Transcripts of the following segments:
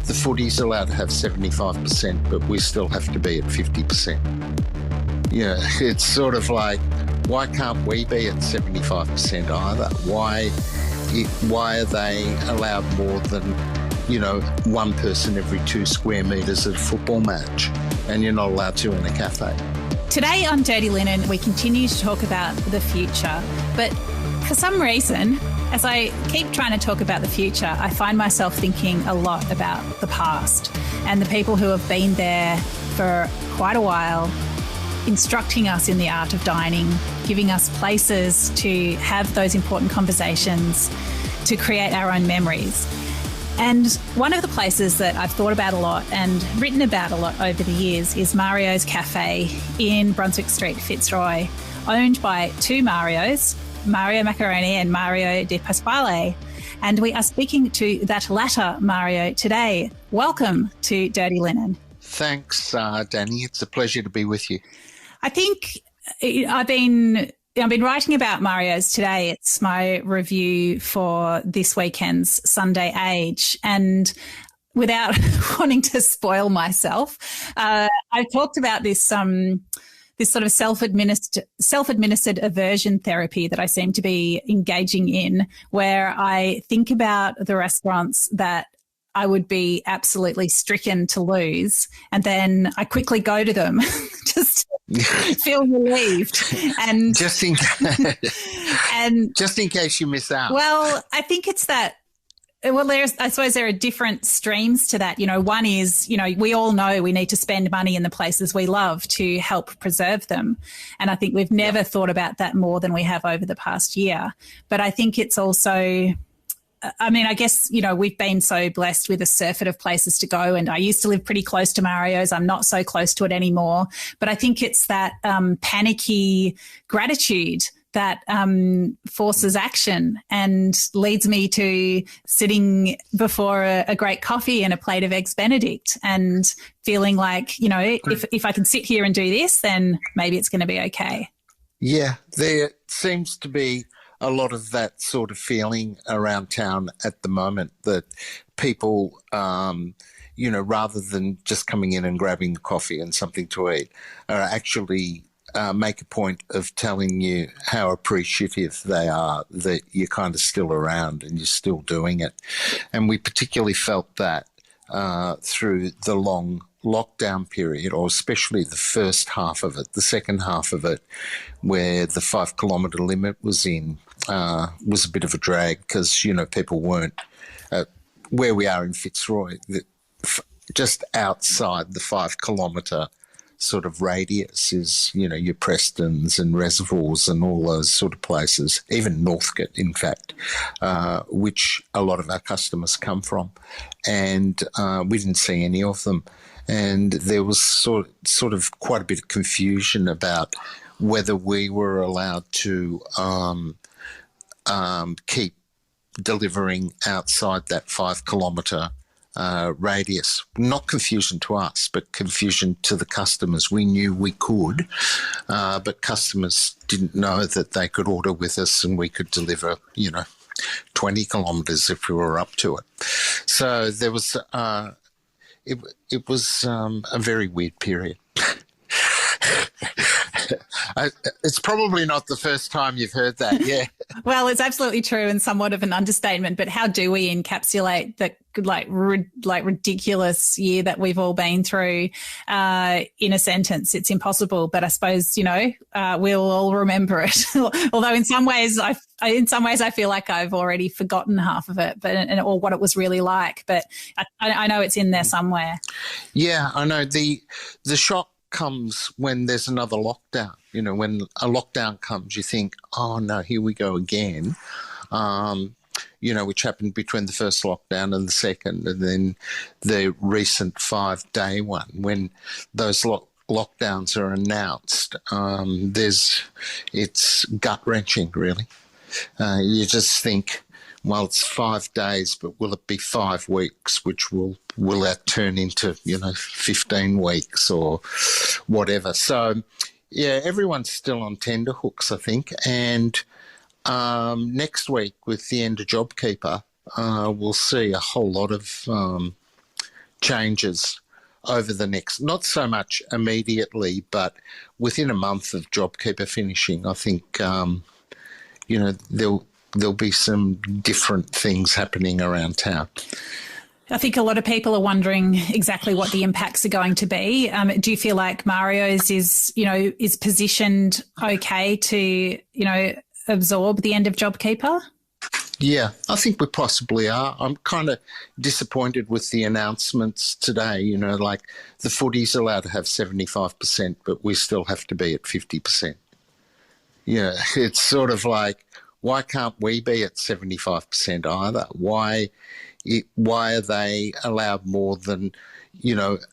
the footy's allowed to have 75%, but we still have to be at 50%. Yeah, it's sort of like, why can't we be at 75% either? Why are they allowed more than, one person every 2 square metres at a football match, and you're not allowed to in a cafe? Today on Dirty Linen, we continue to talk about the future, but for some reason, as I keep trying to talk about the future, I find myself thinking a lot about the past and the people who have been there for quite a while, instructing us in the art of dining, giving us places to have those important conversations, to create our own memories. And one of the places that I've thought about a lot and written about a lot over the years is Mario's Cafe in Brunswick Street, Fitzroy, owned by 2 Marios, Mario Macaroni and Mario di Pasquale. And we are speaking to that latter Mario today. Welcome to Dirty Linen. Thanks, Dani. It's a pleasure to be with you. I think I've been writing about Mario's today. It's my review for this weekend's Sunday Age. And without wanting to spoil myself, I talked about this sort of self-administered aversion therapy that I seem to be engaging in, where I think about the restaurants that I would be absolutely stricken to lose, and then I quickly go to them just to feel relieved. And just in case you miss out. Well, I think it's that. Well, I suppose there are different streams to that. One is, we all know we need to spend money in the places we love to help preserve them. And I think we've never thought about that more than we have over the past year. But I think it's also, I guess, we've been so blessed with a surfeit of places to go. And I used to live pretty close to Mario's. I'm not so close to it anymore. But I think it's that panicky gratitude that forces action and leads me to sitting before a great coffee and a plate of Eggs Benedict and feeling like, if I can sit here and do this, then maybe it's going to be okay. Yeah, there seems to be a lot of that sort of feeling around town at the moment, that people, rather than just coming in and grabbing coffee and something to eat, are actually make a point of telling you how appreciative they are that you're kind of still around and you're still doing it. And we particularly felt that through the long lockdown period, or especially the first half of it. The second half of it, where the 5 kilometre limit was in, was a bit of a drag because, people weren't where we are in Fitzroy, just outside the 5 kilometre sort of radius is, your Prestons and Reservoirs and all those sort of places, even Northcote, in fact, which a lot of our customers come from. And we didn't see any of them. And there was sort of quite a bit of confusion about whether we were allowed to keep delivering outside that 5 kilometre radius. Not confusion to us, but confusion to the customers. We knew we could, but customers didn't know that they could order with us and we could deliver, 20 kilometres if we were up to it. So there was, it was a very weird period. It's probably not the first time you've heard that, yeah. Well, it's absolutely true and somewhat of an understatement, but how do we encapsulate the ridiculous year that we've all been through in a sentence? It's impossible, but I suppose, we'll all remember it. Although in some ways I feel like I've already forgotten half of it, or what it was really like, but I know it's in there somewhere. Yeah, I know. The shock comes when there's another lockdown. When a lockdown comes, you think, oh no, here we go again. Which happened between the first lockdown and the second, and then the recent 5-day one. When those lockdowns are announced, it's gut-wrenching, really. You just think, well, it's 5 days, but will it be 5 weeks, which will that turn into, 15 weeks or whatever? So, yeah, everyone's still on tenterhooks, I think. And next week with the end of JobKeeper, we'll see a whole lot of changes over the next, not so much immediately, but within a month of JobKeeper finishing, I think, there'll be some different things happening around town. I think a lot of people are wondering exactly what the impacts are going to be. Do you feel like Mario's is positioned okay to, absorb the end of JobKeeper? Yeah, I think we possibly are. I'm kind of disappointed with the announcements today. Like the footy's allowed to have 75%, but we still have to be at 50%. Yeah, it's sort of like, why can't we be at 75% either? Why are they allowed more than,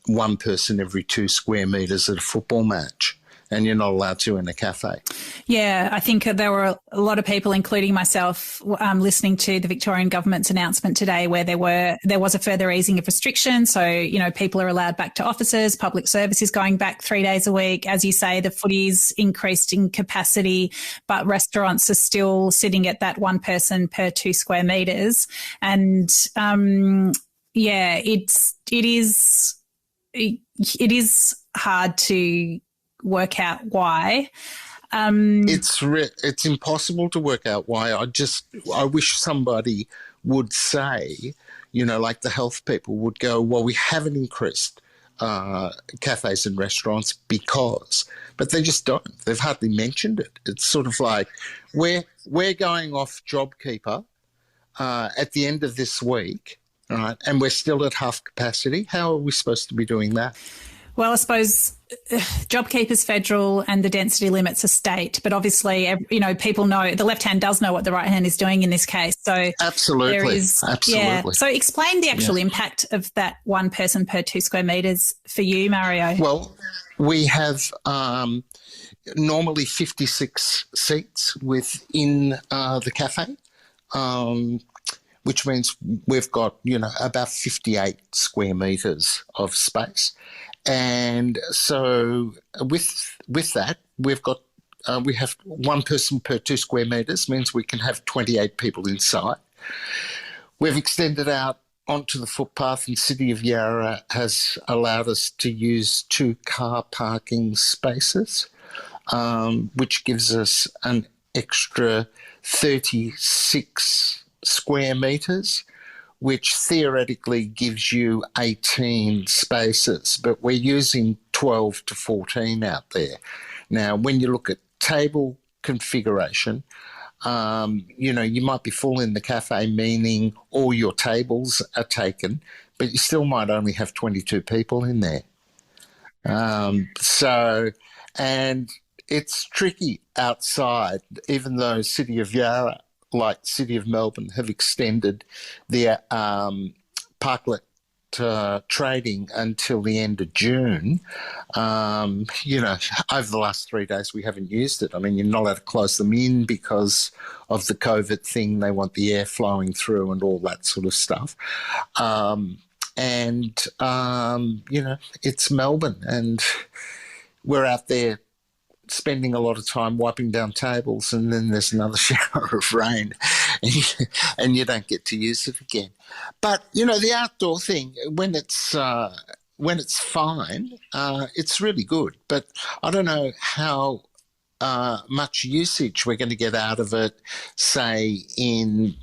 one person every 2 square metres at a football match? And you're not allowed to in a cafe. Yeah, I think there were a lot of people, including myself, listening to the Victorian government's announcement today where there was a further easing of restrictions. So, people are allowed back to offices, public services going back 3 days a week. As you say, the footy's increased in capacity, but restaurants are still sitting at that 1 person per 2 square metres. And, it is hard to work out why. It's impossible to work out why. I wish somebody would say, like the health people would go, well, we haven't increased cafes and restaurants because, but they just don't. They've hardly mentioned it. It's sort of like we're going off JobKeeper at the end of this week, right? And we're still at half capacity. How are we supposed to be doing that? Well, I suppose JobKeeper's federal and the density limits are state, but obviously, people know the left hand does know what the right hand is doing in this case. So absolutely. Yeah. So explain the actual impact of that 1 person per 2 square metres for you, Mario. Well, we have normally 56 seats within the cafe, which means we've got, about 58 square metres of space. And so with that, we have 1 person per 2 square metres, means we can have 28 people inside. We've extended out onto the footpath, and City of Yarra has allowed us to use 2 car parking spaces, which gives us an extra 36 square metres, which theoretically gives you 18 spaces, but we're using 12 to 14 out there. Now, when you look at table configuration, you might be full in the cafe, meaning all your tables are taken, but you still might only have 22 people in there. And it's tricky outside, even though City of Yarra, like City of Melbourne, have extended their parklet trading until the end of June. Over the last 3 days we haven't used it. I mean, you're not allowed to close them in because of the COVID thing. They want the air flowing through and all that sort of stuff. It's Melbourne, and we're out there spending a lot of time wiping down tables, and then there's another shower of rain and you don't get to use it again. But, the outdoor thing, when it's fine, it's really good. But I don't know how much usage we're going to get out of it, say, in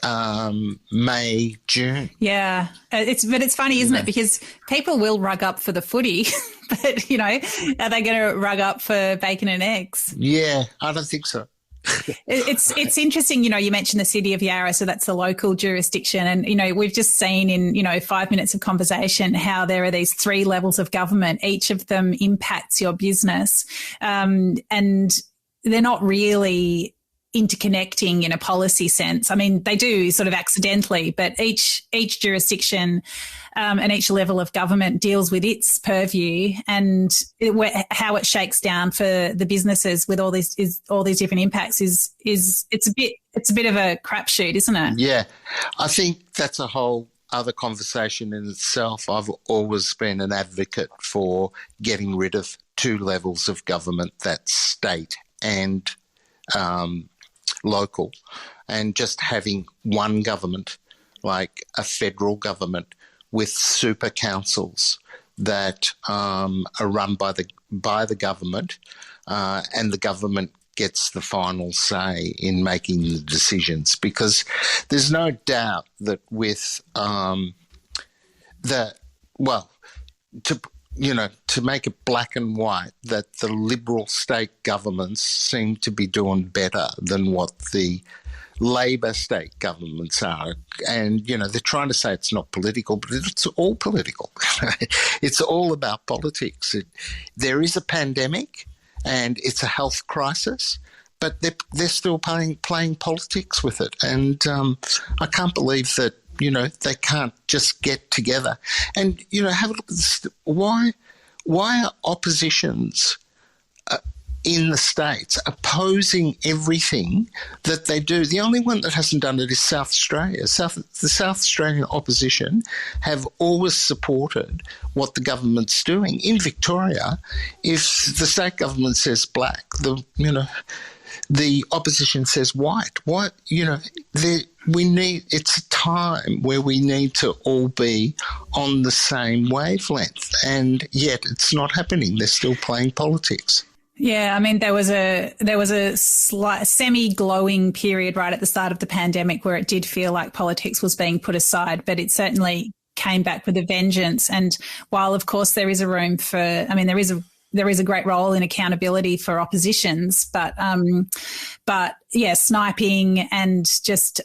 May, June. Yeah, it's funny, isn't it? Because people will rug up for the footy, but are they going to rug up for bacon and eggs? Yeah, I don't think so. It's interesting, you mentioned the City of Yarra, so that's the local jurisdiction, and we've just seen in 5 minutes of conversation how there are these 3 levels of government. Each of them impacts your business, and they're not really interconnecting in a policy sense. I mean, they do sort of accidentally, but each jurisdiction and each level of government deals with its purview, and how it shakes down for the businesses with all these different impacts is it's a bit of a crapshoot, isn't it? Yeah, I think that's a whole other conversation in itself. I've always been an advocate for getting rid of 2 levels of government, that's state and local, and just having one government, like a federal government, with super councils that are run by the government, and the government gets the final say in making the decisions. Because there's no doubt that with to make it black and white, that the Liberal state governments seem to be doing better than what the Labor state governments are. And, they're trying to say it's not political, but it's all political. It's all about politics. There is a pandemic and it's a health crisis, but they're still playing politics with it. And I can't believe that, they can't just get together. And, have a look at this. Why are oppositions in the States opposing everything that they do? The only one that hasn't done it is South Australia. The South Australian opposition have always supported what the government's doing. In Victoria, if the state government says black, the opposition says white. It's a time where we need to all be on the same wavelength, and yet it's not happening. They're still playing politics. Yeah, I mean, there was a slight semi-glowing period right at the start of the pandemic where it did feel like politics was being put aside, but it certainly came back with a vengeance. And while, of course, there is a room for, there is a great role in accountability for oppositions, but yeah, sniping and just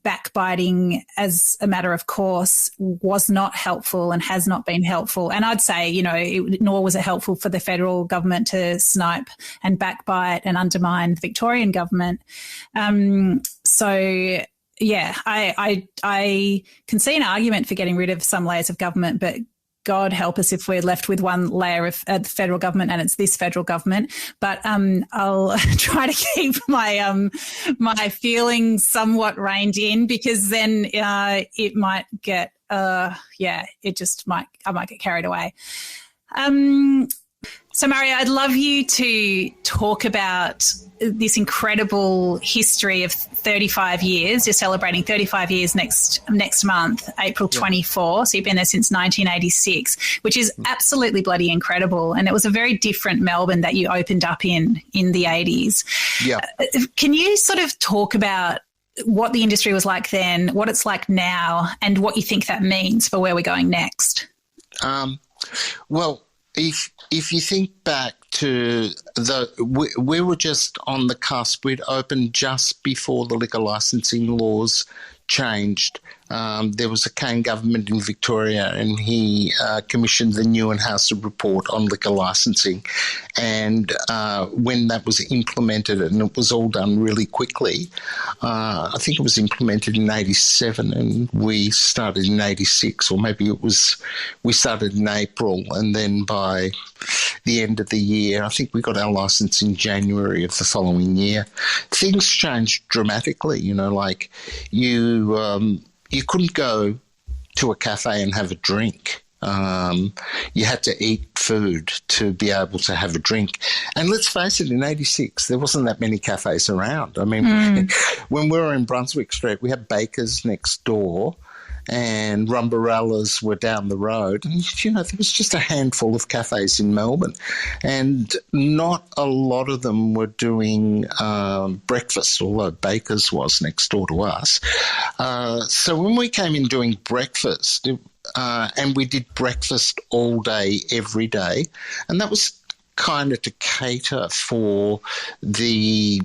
backbiting as a matter of course was not helpful and has not been helpful. And I'd say, nor was it helpful for the federal government to snipe and backbite and undermine the Victorian government. So yeah, I can see an argument for getting rid of some layers of government, but God help us if we're left with one layer of the federal government, and it's this federal government. But I'll try to keep my my feelings somewhat reined in, because then it might get I might get carried away. So, Mario, I'd love you to talk about this incredible history of 35 years. You're celebrating 35 years next month, April 24. So you've been there since 1986, which is absolutely bloody incredible. And it was a very different Melbourne that you opened up in the 80s. Yeah. Can you sort of talk about what the industry was like then, what it's like now, and what you think that means for where we're going next? Well, if you think back to we were just on the cusp. We'd opened just before the liquor licensing laws changed. There was a Kane government in Victoria, and he commissioned the New and Houser report on liquor licensing. And when that was implemented, and it was all done really quickly, I think it was implemented in 87 and we started in 86, or maybe we started in April, and then by the end of the year, I think we got our license in January of the following year. Things changed dramatically, like you couldn't go to a cafe and have a drink. You had to eat food to be able to have a drink. And let's face it, in 86, there wasn't that many cafes around. I mean, when we were in Brunswick Street, we had Bakers next door and Rumbarellas were down the road. And, there was just a handful of cafes in Melbourne, and not a lot of them were doing breakfast, although Bakers was next door to us. So when we came in doing breakfast, and we did breakfast all day, every day, and that was kind of to cater for the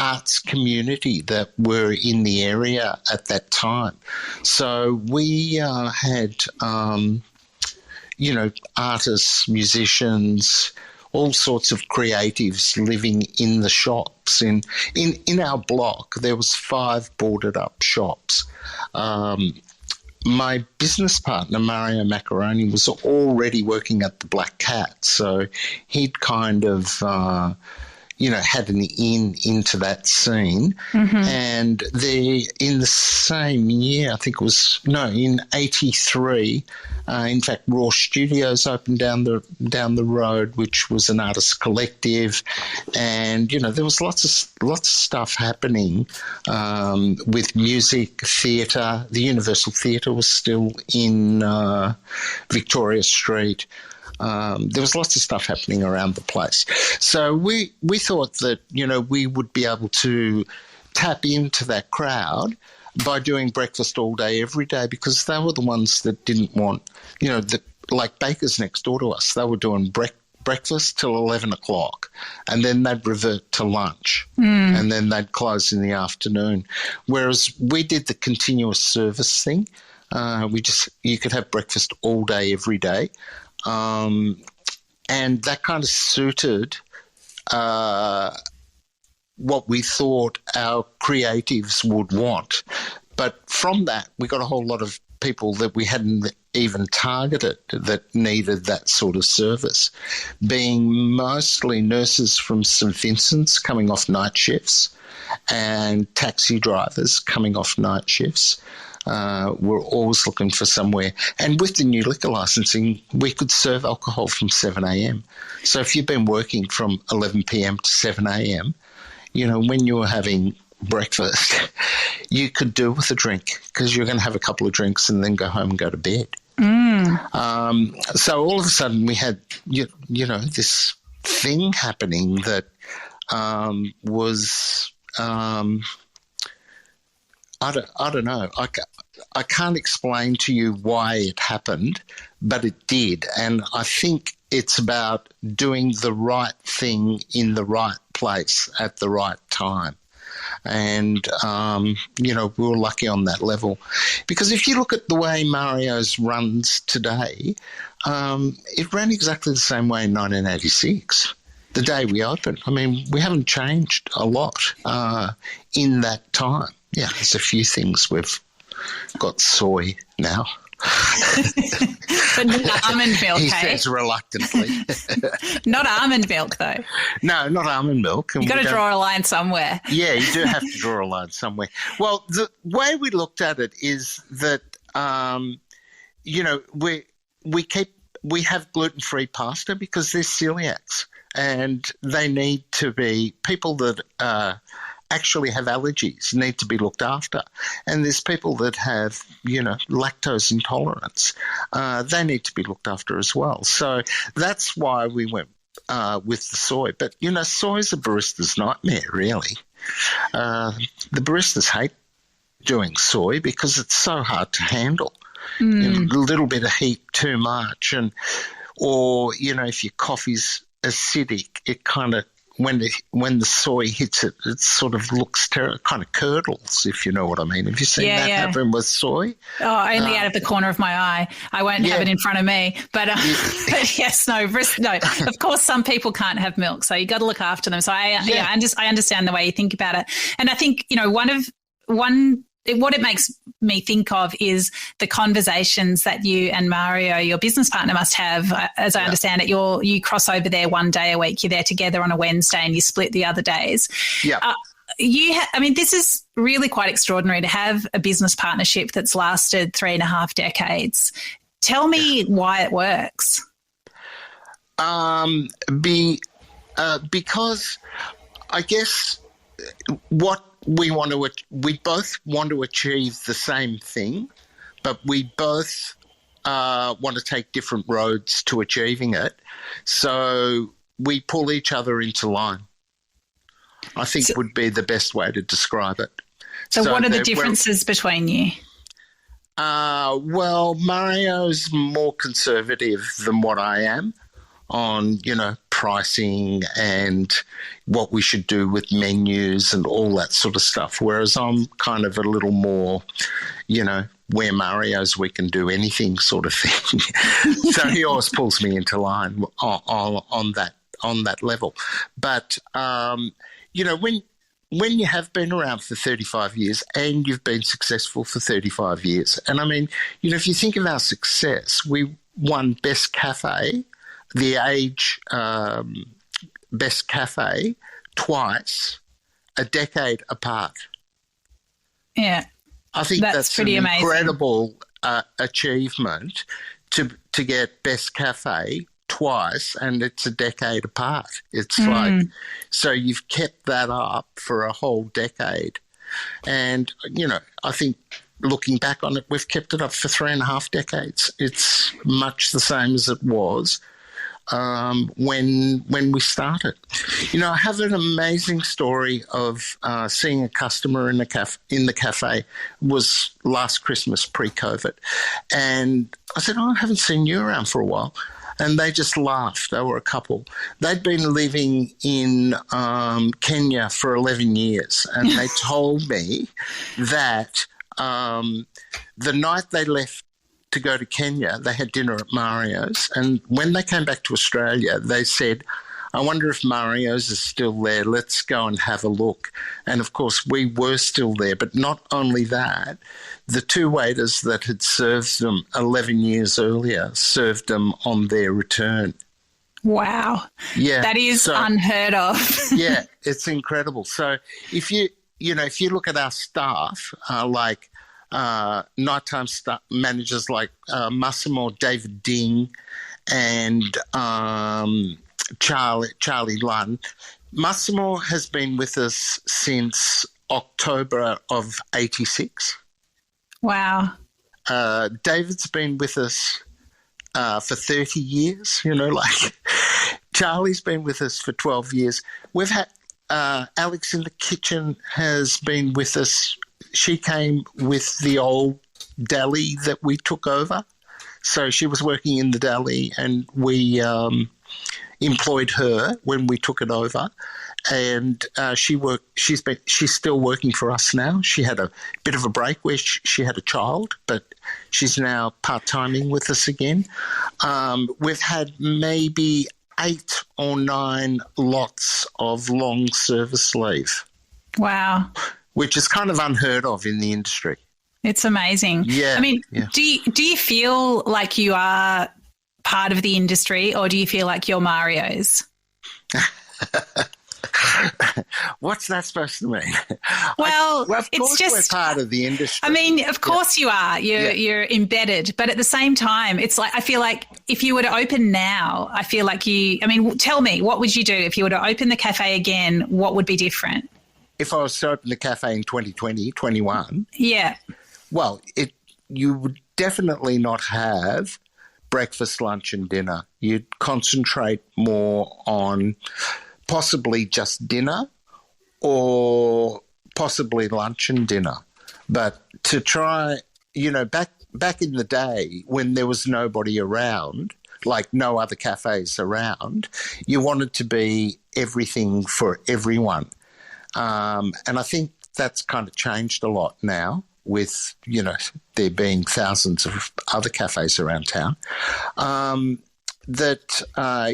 arts community that were in the area at that time. So we had, artists, musicians, all sorts of creatives living in the shops. In our block, there was 5 boarded up shops. My business partner, Mario Macaroni, was already working at the Black Cat, so he'd kind of, had an into that scene. And in the same year, I think it was, in 83, in fact, Raw Studios opened down the road, which was an artist collective. And, there was lots of stuff happening with music, theatre. The Universal Theatre was still in Victoria Street. There was lots of stuff happening around the place. So we thought that, we would be able to tap into that crowd by doing breakfast all day, every day, because they were the ones that didn't want, like bakers next door to us, they were doing breakfast till 11 o'clock, and then they'd revert to lunch, and then they'd close in the afternoon. Whereas we did the continuous service thing. You could have breakfast all day, every day. And that kind of suited what we thought our creatives would want. But from that, we got a whole lot of people that we hadn't even targeted that needed that sort of service, being mostly nurses from St Vincent's coming off night shifts and taxi drivers coming off night shifts. We're always looking for somewhere. And with the new liquor licensing, we could serve alcohol from 7 a.m. So if you've been working from 11 p.m. to 7 a.m., when you were having breakfast, you could do with a drink because you're going to have a couple of drinks and then go home and go to bed. So all of a sudden we had, this thing happening that was... I don't know. I can't explain to you why it happened, but it did. And I think it's about doing the right thing in the right place at the right time. And, we were lucky on that level. Because if you look at the way Mario's runs today, it ran exactly the same way in 1986. The day we opened. I mean, we haven't changed a lot in that time. Yeah, there's a few things. We've got soy now. But not almond milk, he says reluctantly. Not almond milk, though. No, not almond milk. You've got to draw a line somewhere. Yeah, you do have to draw a line somewhere. Well, the way we looked at it is that, we have gluten-free pasta because they're celiacs. And they need to be people that actually have allergies need to be looked after. And there's people that have, lactose intolerance. They need to be looked after as well. So that's why we went with the soy. But, soy is a barista's nightmare, really. The baristas hate doing soy because it's so hard to handle. A little bit of heat too much. Or if your coffee's acidic, it kind of when the soy hits it, it sort of looks kind of curdles, if you know what I mean. Have you seen that happen with soy? Oh, only out of the corner of my eye. I won't have it in front of me, but yes, no. Of course, some people can't have milk, so you got to look after them. So I understand the way you think about it, and I think what it makes me think of is the conversations that you and Mario, your business partner, must have. As I understand it, you cross over there one day a week. You're there together on a Wednesday and you split the other days. Yeah. This is really quite extraordinary to have a business partnership that's lasted 3.5 decades. Tell me why it works. Because I guess what we both want to achieve the same thing, but we both want to take different roads to achieving it. So we pull each other into line, I think would be the best way to describe it. So what are the differences between you? Well, Mario's more conservative than what I am on, pricing and what we should do with menus and all that sort of stuff, whereas I'm kind of a little more, where Mario's we can do anything sort of thing. So he always pulls me into line on that level. But, when you have been around for 35 years and you've been successful for 35 years, and if you think of our success, we won Best Cafe, the Age Best Cafe twice, a decade apart. Yeah. I think that's pretty an amazing. incredible achievement to get Best Cafe twice, and it's a decade apart. It's like, so you've kept that up for a whole decade. And, I think looking back on it, we've kept it up for 3.5 decades. It's much the same as it was when we started. I have an amazing story of seeing a customer in the cafe. It was last Christmas pre-COVID, and I said, I haven't seen you around for a while. And they just laughed. They were a couple. They'd been living in Kenya for 11 years, and they told me that the night they left to go to Kenya, they had dinner at Mario's, and when they came back to Australia, they said, I wonder if Mario's is still there. Let's go and have a look. And, of course, we were still there. But not only that, the two waiters that had served them 11 years earlier served them on their return. Wow. Yeah. That is unheard of. Yeah, it's incredible. So if you look at our staff, like nighttime staff managers like Massimo, David Ding, and Charlie Lunn. Massimo has been with us since October of 86. Wow. David's been with us for 30 years, Charlie's been with us for 12 years. We've had Alex in the kitchen has been with us. She came with the old deli that we took over. So she was working in the deli, and we employed her when we took it over, and she's still working for us now. She had a bit of a break where she had a child, but she's now part-timing with us again. We've had maybe 8 or 9 lots of long service leave. Wow. Which is kind of unheard of in the industry. It's amazing. Yeah. I mean, do you feel like you are part of the industry, or do you feel like you're Mario's? What's that supposed to mean? Well, of course it's just we're part of the industry. I mean, of course you are. You're embedded, but at the same time, it's like I feel like if you were to open now, I feel like tell me, what would you do if you were to open the cafe again? What would be different? If I was to open the cafe in 2020, 21, yeah. Well, you would definitely not have breakfast, lunch and dinner. You'd concentrate more on possibly just dinner or possibly lunch and dinner. But to try, back in the day when there was nobody around, like no other cafes around, you wanted to be everything for everyone. And I think that's kind of changed a lot now with, there being thousands of other cafes around town, that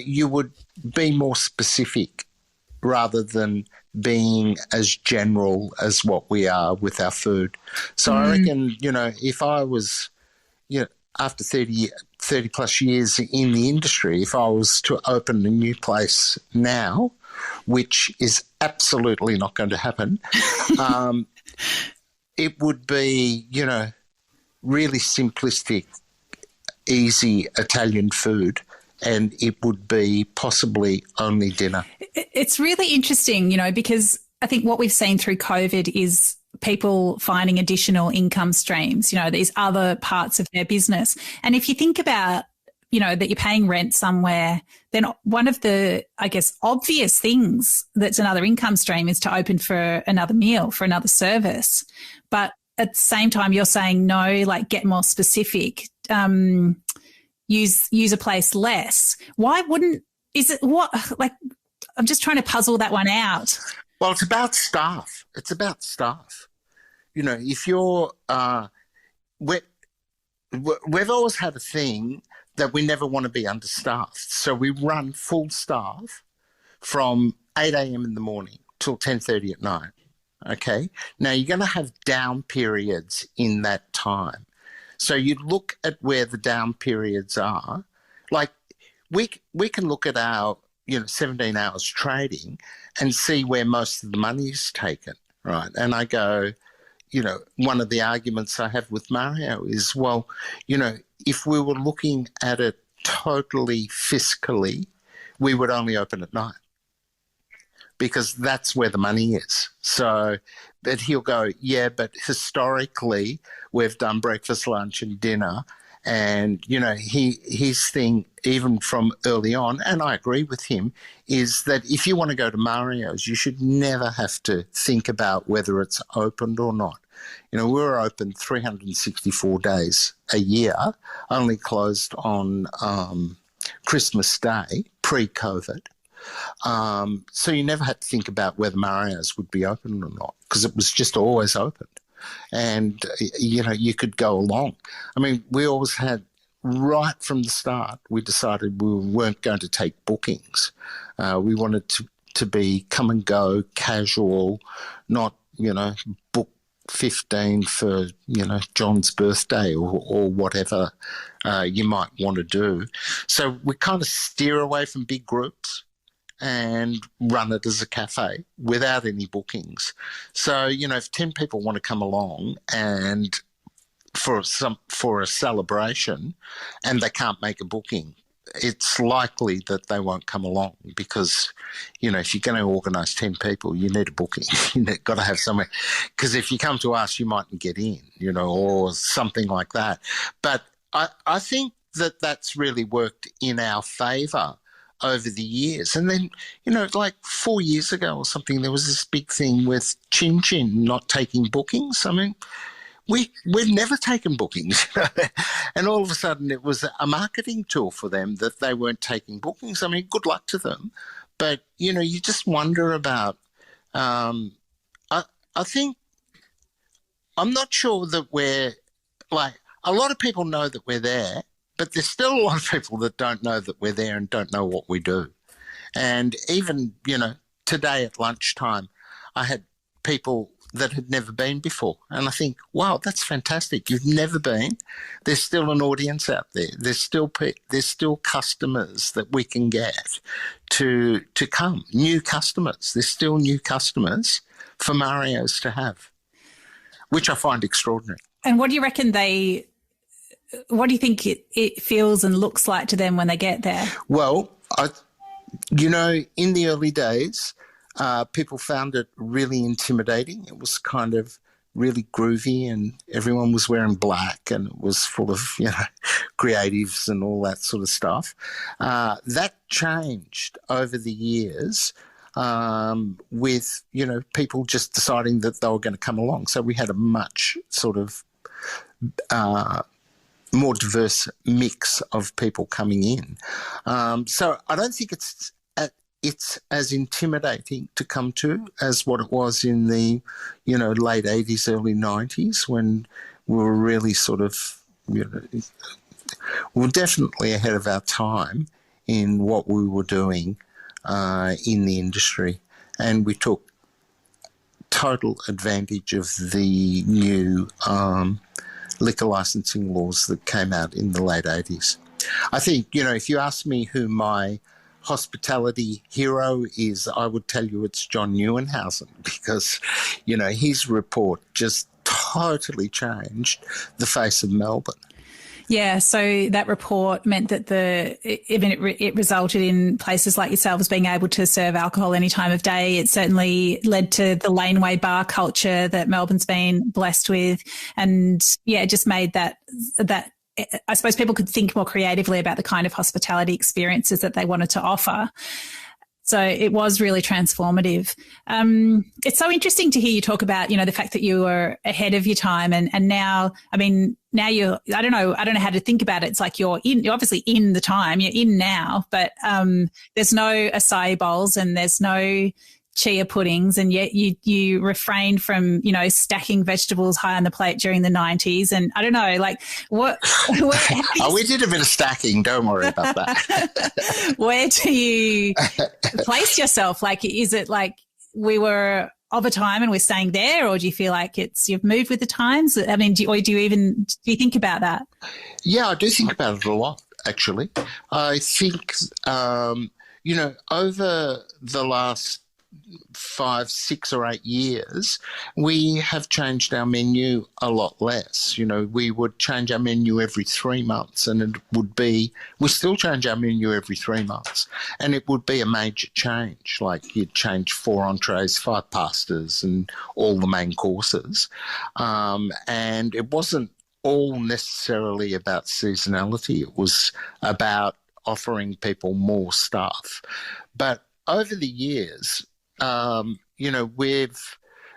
you would be more specific rather than being as general as what we are with our food. So I reckon, if I was, after 30 plus years in the industry, if I was to open a new place now, which is absolutely not going to happen, it would be, really simplistic, easy Italian food, and it would be possibly only dinner. It's really interesting, because I think what we've seen through COVID is people finding additional income streams, these other parts of their business. And if you think about, that you're paying rent somewhere, then one of the, I guess, obvious things that's another income stream is to open for another meal, for another service. But at the same time, you're saying no, like get more specific, use a place less. Why wouldn't, I'm just trying to puzzle that one out. Well, it's about staff. If you're, we've always had a thing that we never want to be understaffed. So we run full staff from 8 a.m. in the morning till 10:30 at night. Okay. Now you're going to have down periods in that time. So you look at where the down periods are. Like we can look at our, 17 hours trading and see where most of the money is taken, right? And I go, one of the arguments I have with Mario is, well, if we were looking at it totally fiscally, we would only open at night because that's where the money is. So, but he'll go, yeah, but historically we've done breakfast, lunch and dinner. And, his thing, even from early on, and I agree with him, is that if you want to go to Mario's, you should never have to think about whether it's opened or not. We're open 364 days a year, only closed on Christmas Day, pre-COVID. So you never had to think about whether Mario's would be open or not because it was just always open. And, you could go along. I mean, we always had, right from the start, we decided we weren't going to take bookings. We wanted to be come and go, casual, not, book 15 for, John's birthday or whatever you might want to do. So we kind of steer away from big groups and run it as a cafe without any bookings. So, if 10 people want to come along and for a celebration and they can't make a booking, it's likely that they won't come along because, if you're going to organise 10 people, you need a booking. You've got to have somewhere. Because if you come to us, you mightn't get in, or something like that. But I think that's really worked in our favour over the years. And then, like 4 years ago or something, there was this big thing with Chin Chin not taking bookings. I mean, we've never taken bookings. And all of a sudden it was a marketing tool for them that they weren't taking bookings. I mean, good luck to them. But, you just wonder about, I think, I'm not sure that we're, like, a lot of people know that we're there, but there's still a lot of people that don't know that we're there and don't know what we do. And even, today at lunchtime, I had people that had never been before. And I think, wow, that's fantastic. You've never been. There's still an audience out there. There's still customers that we can get to come, new customers. There's still new customers for Mario's to have, which I find extraordinary. And what do you reckon what do you think it feels and looks like to them when they get there? Well, in the early days, people found it really intimidating. It was kind of really groovy and everyone was wearing black and it was full of, creatives and all that sort of stuff. That changed over the years with, people just deciding that they were going to come along. So we had a much sort of more diverse mix of people coming in. So I don't think it's as intimidating to come to as what it was in the, late 80s, early 90s when we were really sort of, we were definitely ahead of our time in what we were doing in the industry. And we took total advantage of the new liquor licensing laws that came out in the late 80s. I think, if you ask me who my hospitality hero is, I would tell you it's John Neuenhausen because, his report just totally changed the face of Melbourne. Yeah, so that report meant that it resulted in places like yourselves being able to serve alcohol any time of day. It certainly led to the laneway bar culture that Melbourne's been blessed with, and it just made that I suppose people could think more creatively about the kind of hospitality experiences that they wanted to offer. So it was really transformative. It's so interesting to hear you talk about, the fact that you were ahead of your time and now, now you're, I don't know how to think about it. It's like you're obviously in the time, you're in now, but there's no acai bowls and there's no chia puddings, and yet you refrained from, stacking vegetables high on the plate during the 90s. And I don't know, like what we did a bit of stacking. Don't worry about that. Where do you place yourself? Like, is it like we were of a time and we're staying there, or do you feel like you've moved with the times? I mean, do you think about that? Yeah, I do think about it a lot, actually. I think, over the last 5, 6 or 8 years, we have changed our menu a lot less. We would change our menu every 3 months, and it would be, we still change our menu every 3 months, and it would be a major change. Like you'd change 4 entrees, 5 pastas, and all the main courses. And it wasn't all necessarily about seasonality. It was about offering people more stuff. But over the years, we've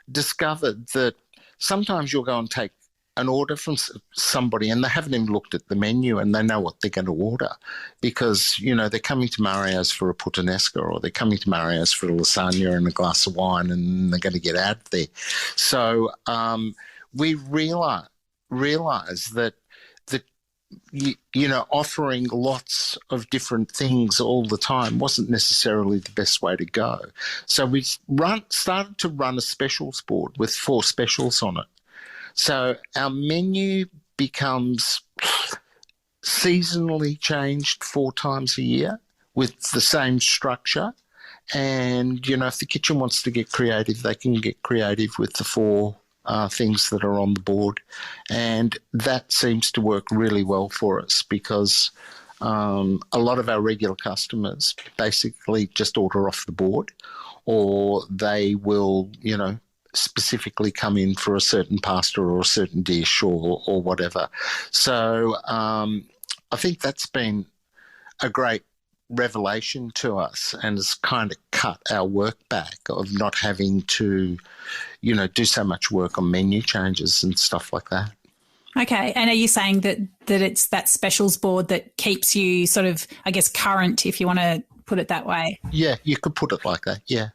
discovered that sometimes you'll go and take an order from somebody and they haven't even looked at the menu and they know what they're going to order because, they're coming to Mario's for a puttanesca or they're coming to Mario's for a lasagna and a glass of wine and they're going to get out of there. So we realise that offering lots of different things all the time wasn't necessarily the best way to go. So we started to run a specials board with 4 specials on it. So our menu becomes seasonally changed 4 times a year with the same structure. And, if the kitchen wants to get creative, they can get creative with the 4 things that are on the board. And that seems to work really well for us because a lot of our regular customers basically just order off the board or they will, specifically come in for a certain pasta or a certain dish or whatever. So I think that's been a great revelation to us and has kind of cut our work back of not having to, do so much work on menu changes and stuff like that. Okay. And are you saying that it's that specials board that keeps you sort of, I guess, current, if you want to put it that way? Yeah, you could put it like that. Yeah.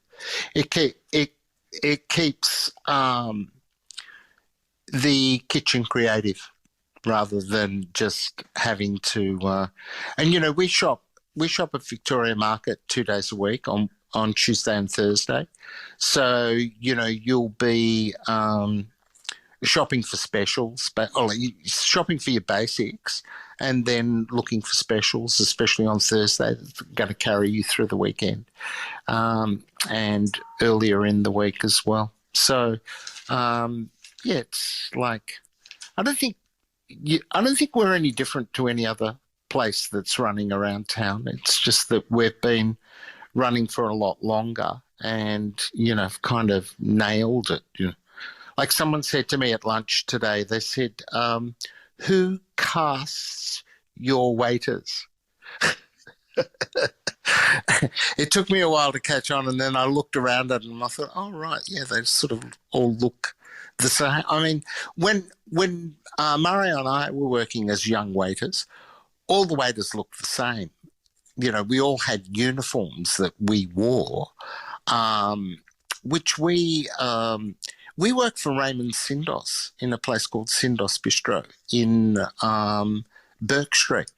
It keeps the kitchen creative rather than just having to and we shop at Victoria Market 2 days a week on Tuesday and Thursday. So, you'll be shopping for specials, but shopping for your basics and then looking for specials, especially on Thursday, that's going to carry you through the weekend and earlier in the week as well. So, it's like I don't think we're any different to any other place that's running around town. It's just that we've been running for a lot longer and, kind of nailed it. Like someone said to me at lunch today, they said, who casts your waiters? It took me a while to catch on, and then I looked around at them and I thought, oh, right, yeah, they sort of all look the same. I mean, when Mario and I were working as young waiters, all the waiters looked the same. We all had uniforms that we wore, which we worked for Raymond Sindos in a place called Sindos Bistro in Burke Street,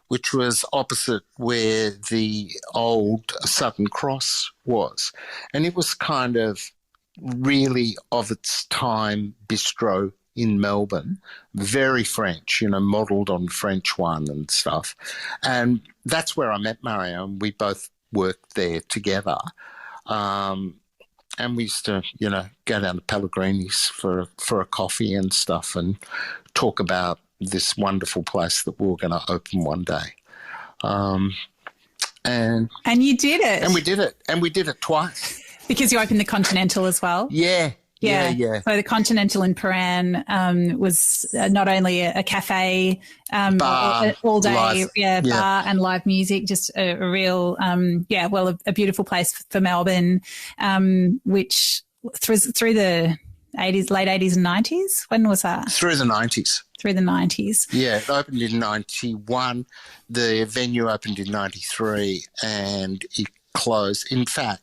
which was opposite where the old Southern Cross was. And it was kind of really of its time bistro in Melbourne, very French, modelled on French one and stuff. And that's where I met Mario, and we both worked there together. And we used to, go down to Pellegrini's for a coffee and stuff and talk about this wonderful place that we were going to open one day. And you did it. And we did it. And we did it twice. Because you opened the Continental as well? Yeah. So the Continental in Paran was not only a cafe, bar, all day, live, bar and live music, just a real, a beautiful place for Melbourne, which through the 80s, late 80s and 90s. When was that? Through the 90s. Through the 90s. Yeah, it opened in 91. The venue opened in 93 and it closed. In fact,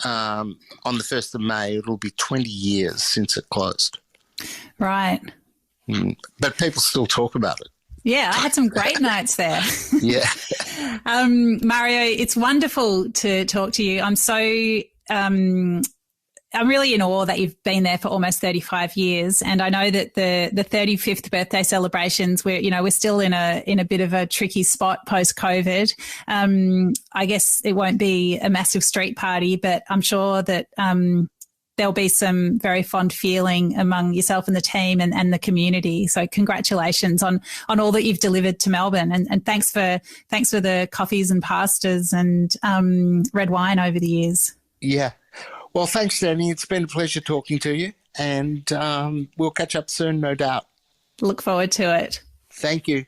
on the 1st of May, it'll be 20 years since it closed. Right. But people still talk about it. Yeah, I had some great nights there. Yeah. Mario, it's wonderful to talk to you. I'm so I'm really in awe that you've been there for almost 35 years. And I know that the 35th birthday celebrations, we're still in a bit of a tricky spot post-COVID. I guess it won't be a massive street party, but I'm sure that there'll be some very fond feeling among yourself and the team and the community. So congratulations on all that you've delivered to Melbourne, and thanks for the coffees and pastas and red wine over the years. Yeah. Well, thanks, Dani. It's been a pleasure talking to you, and we'll catch up soon, no doubt. Look forward to it. Thank you.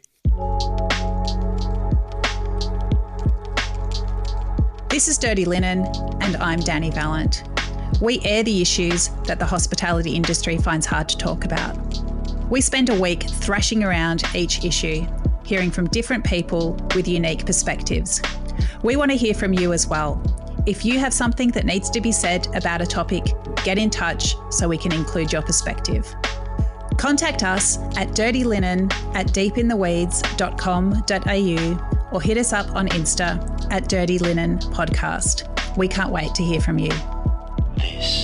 This is Dirty Linen, and I'm Dani Valent. We air the issues that the hospitality industry finds hard to talk about. We spend a week thrashing around each issue, hearing from different people with unique perspectives. We want to hear from you as well. If you have something that needs to be said about a topic, get in touch so we can include your perspective. Contact us at dirtyLinen@deepintheweeds.com.au or hit us up on Insta @DirtyLinenPodcast. We can't wait to hear from you. This